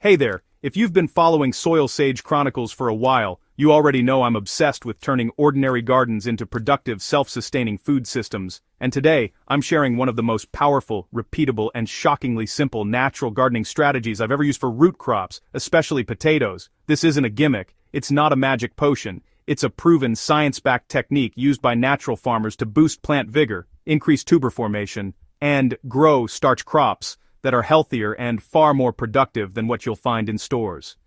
Hey there, if you've been following SoilSage Chronicles for a while, you already know I'm obsessed with turning ordinary gardens into productive, self-sustaining food systems, and today, I'm sharing one of the most powerful, repeatable, and shockingly simple natural gardening strategies I've ever used for root crops, especially potatoes. This isn't a gimmick, it's not a magic potion, it's a proven science-backed technique used by natural farmers to boost plant vigor, increase tuber formation, and grow starch crops that are healthier and far more productive than what you'll find in stores.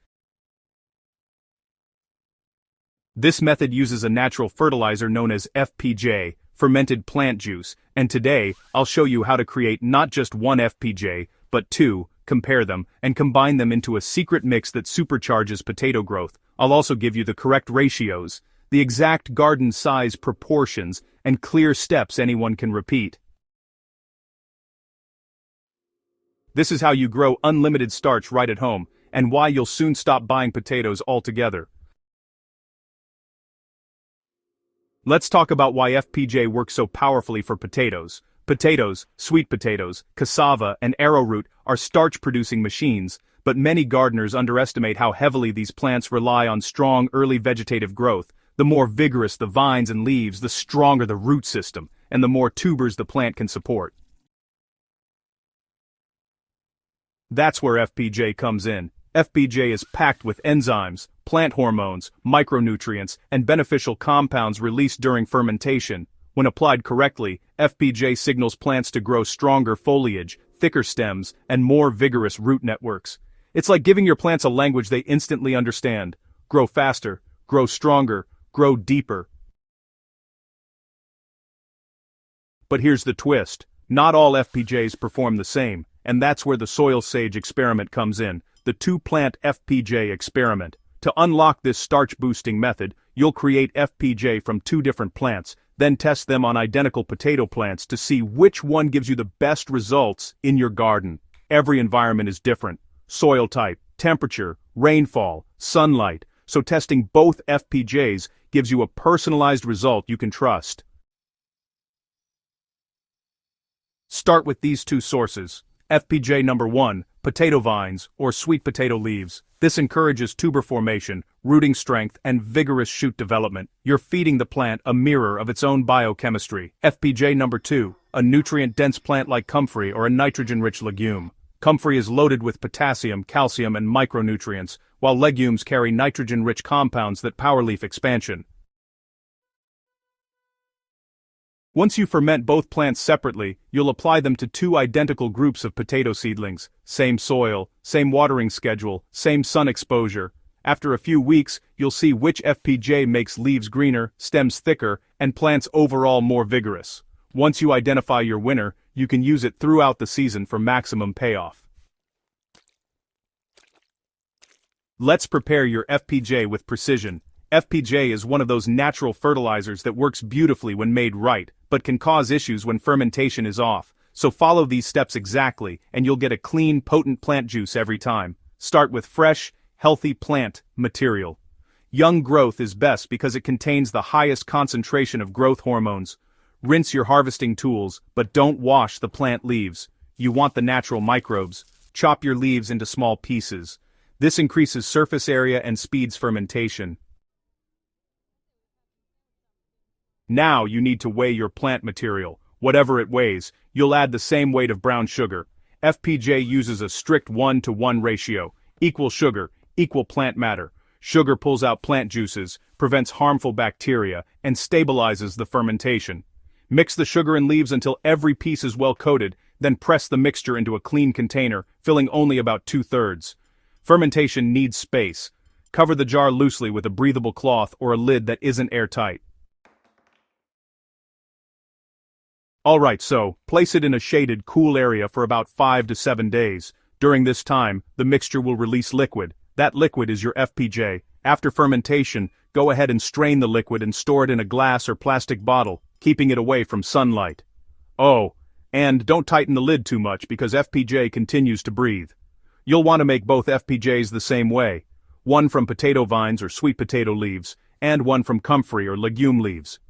This method uses a natural fertilizer known as FPJ, fermented plant juice, and today, I'll show you how to create not just one FPJ, but two, compare them, and combine them into a secret mix that supercharges potato growth. I'll also give you the correct ratios, the exact garden size proportions, and clear steps anyone can repeat. This is how you grow unlimited starch right at home, and why you'll soon stop buying potatoes altogether. Let's talk about why FPJ works so powerfully for potatoes. Potatoes, sweet potatoes, cassava, and arrowroot are starch-producing machines, but many gardeners underestimate how heavily these plants rely on strong early vegetative growth. The more vigorous the vines and leaves, the stronger the root system, and the more tubers the plant can support. That's where FPJ comes in. FPJ is packed with enzymes, plant hormones, micronutrients, and beneficial compounds released during fermentation. When applied correctly, FPJ signals plants to grow stronger foliage, thicker stems, and more vigorous root networks. It's like giving your plants a language they instantly understand. Grow faster, grow stronger, grow deeper. But here's the twist. Not all FPJs perform the same, and that's where the SoilSage experiment comes in, the two-plant FPJ experiment. To unlock this starch-boosting method, you'll create FPJ from two different plants, then test them on identical potato plants to see which one gives you the best results in your garden. Every environment is different. Soil type, temperature, rainfall, sunlight, so testing both FPJs gives you a personalized result you can trust. Start with these two sources. FPJ number 1, potato vines, or sweet potato leaves. This encourages tuber formation, rooting strength, and vigorous shoot development. You're feeding the plant a mirror of its own biochemistry. FPJ number 2, a nutrient-dense plant like comfrey or a nitrogen-rich legume. Comfrey is loaded with potassium, calcium, and micronutrients, while legumes carry nitrogen-rich compounds that power leaf expansion. Once you ferment both plants separately, you'll apply them to two identical groups of potato seedlings. Same soil, same watering schedule, same sun exposure. After a few weeks, you'll see which FPJ makes leaves greener, stems thicker, and plants overall more vigorous. Once you identify your winner, you can use it throughout the season for maximum payoff. Let's prepare your FPJ with precision. FPJ is one of those natural fertilizers that works beautifully when made right, but can cause issues when fermentation is off. So follow these steps exactly, and you'll get a clean, potent plant juice every time. Start with fresh, healthy plant material. Young growth is best because it contains the highest concentration of growth hormones. Rinse your harvesting tools, but don't wash the plant leaves. You want the natural microbes. Chop your leaves into small pieces. This increases surface area and speeds fermentation. Now you need to weigh your plant material. Whatever it weighs, you'll add the same weight of brown sugar. FPJ uses a strict 1-to-1 ratio. Equal sugar, equal plant matter. Sugar pulls out plant juices, prevents harmful bacteria, and stabilizes the fermentation. Mix the sugar and leaves until every piece is well coated, then press the mixture into a clean container, filling only about 2/3. Fermentation needs space. Cover the jar loosely with a breathable cloth or a lid that isn't airtight. Alright, so, place it in a shaded, cool area for about 5 to 7 days. During this time, the mixture will release liquid. That liquid is your FPJ. After fermentation, go ahead and strain the liquid and store it in a glass or plastic bottle, keeping it away from sunlight. Oh, and don't tighten the lid too much because FPJ continues to breathe. You'll want to make both FPJs the same way. One from potato vines or sweet potato leaves, and one from comfrey or legume leaves.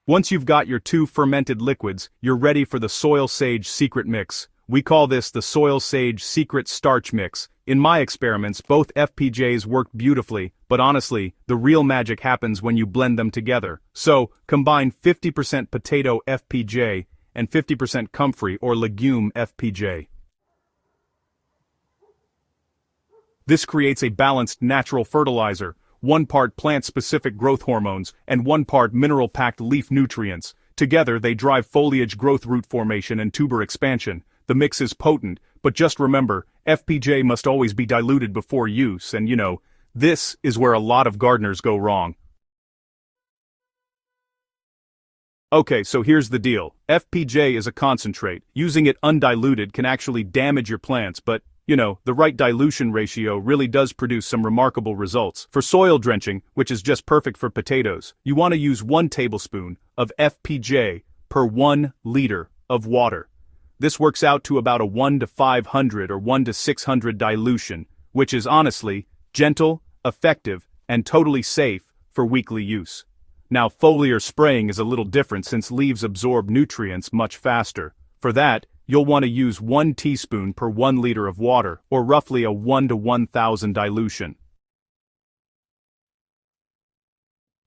Once you've got your two fermented liquids, you're ready for the SoilSage secret mix. We call this the SoilSage Secret Starch Mix. In my experiments, both FPJs worked beautifully, but honestly, the real magic happens when you blend them together. So, combine 50% potato FPJ and 50% comfrey or legume FPJ. This creates a balanced natural fertilizer, 1 part plant-specific growth hormones and 1 part mineral-packed leaf nutrients. Together they drive foliage growth, root formation and tuber expansion. The mix is potent, but just remember, FPJ must always be diluted before use, and this is where a lot of gardeners go wrong. Okay, so here's the deal. FPJ is a concentrate. Using it undiluted can actually damage your plants, but the right dilution ratio really does produce some remarkable results. For soil drenching, which is just perfect for potatoes, you want to use 1 tablespoon of FPJ per 1 liter of water. This works out to about a 1 to 500 or 1 to 600 dilution, which is honestly gentle, effective, and totally safe for weekly use. Now, foliar spraying is a little different since leaves absorb nutrients much faster. For that, you'll want to use 1 teaspoon per 1 liter of water, or roughly a 1 to 1000 dilution.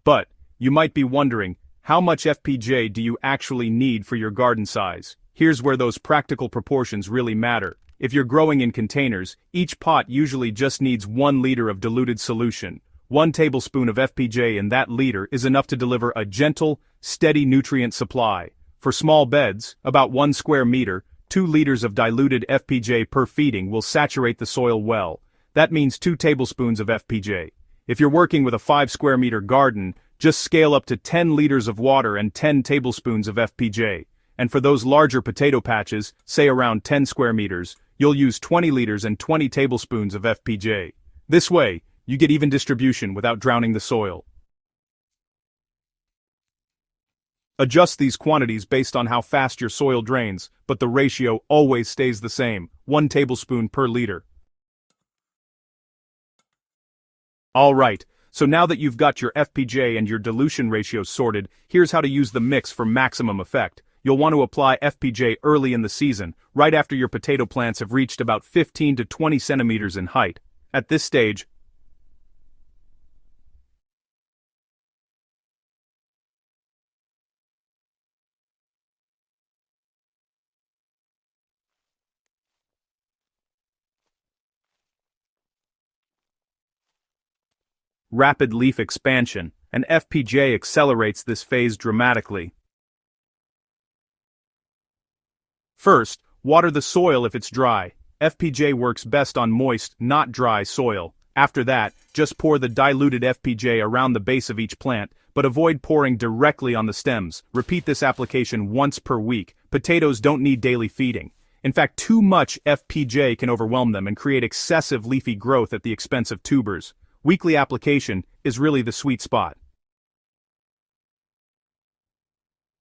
But, you might be wondering, how much FPJ do you actually need for your garden size? Here's where those practical proportions really matter. If you're growing in containers, each pot usually just needs 1 liter of diluted solution. 1 tablespoon of FPJ in that liter is enough to deliver a gentle, steady nutrient supply. For small beds, about 1 square meter, 2 liters of diluted FPJ per feeding will saturate the soil well. That means 2 tablespoons of FPJ. If you're working with a 5 square meter garden, just scale up to 10 liters of water and 10 tablespoons of FPJ. And for those larger potato patches, say around 10 square meters, you'll use 20 liters and 20 tablespoons of FPJ. This way, you get even distribution without drowning the soil. Adjust these quantities based on how fast your soil drains, but the ratio always stays the same, 1 tablespoon per liter. Alright, so now that you've got your FPJ and your dilution ratios sorted, here's how to use the mix for maximum effect. You'll want to apply FPJ early in the season, right after your potato plants have reached about 15 to 20 centimeters in height. At this stage, rapid leaf expansion, and FPJ accelerates this phase dramatically. First, water the soil if it's dry. FPJ works best on moist, not dry soil. After that, just pour the diluted FPJ around the base of each plant, but avoid pouring directly on the stems. Repeat this application once per week. Potatoes don't need daily feeding. In fact, too much FPJ can overwhelm them and create excessive leafy growth at the expense of tubers. Weekly application is really the sweet spot.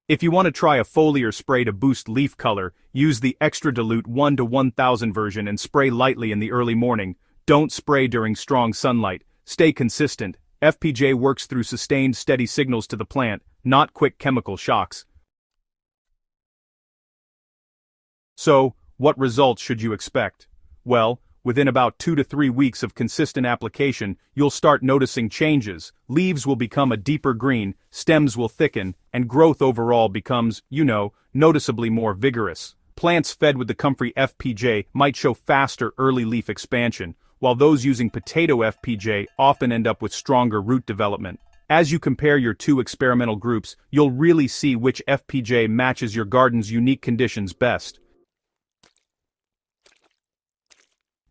If you want to try a foliar spray to boost leaf color, use the extra dilute 1 to 1000 version and spray lightly in the early morning. Don't spray during strong sunlight. Stay consistent. FPJ works through sustained steady signals to the plant, not quick chemical shocks. So, what results should you expect? Well, within about 2 to 3 weeks of consistent application, you'll start noticing changes. Leaves will become a deeper green, stems will thicken, and growth overall becomes, noticeably more vigorous. Plants fed with the comfrey FPJ might show faster early leaf expansion, while those using potato FPJ often end up with stronger root development. As you compare your 2 experimental groups, you'll really see which FPJ matches your garden's unique conditions best.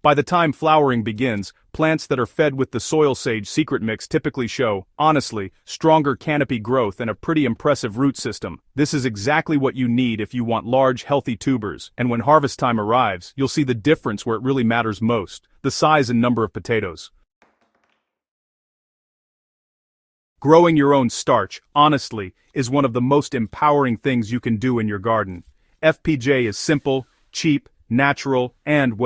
By the time flowering begins, plants that are fed with the SoilSage secret mix typically show, honestly, stronger canopy growth and a pretty impressive root system. This is exactly what you need if you want large, healthy tubers, and when harvest time arrives, you'll see the difference where it really matters most: the size and number of potatoes. Growing your own starch, honestly, is one of the most empowering things you can do in your garden. FPJ is simple, cheap, natural, and,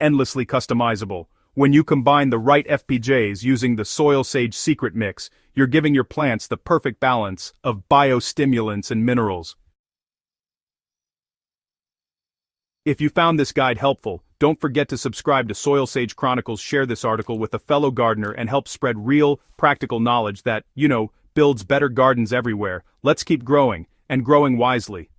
endlessly customizable. When you combine the right FPJs using the SoilSage secret mix, you're giving your plants the perfect balance of biostimulants and minerals. If you found this guide helpful, don't forget to subscribe to SoilSage Chronicles, share this article with a fellow gardener and help spread real, practical knowledge that, builds better gardens everywhere. Let's keep growing, and growing wisely.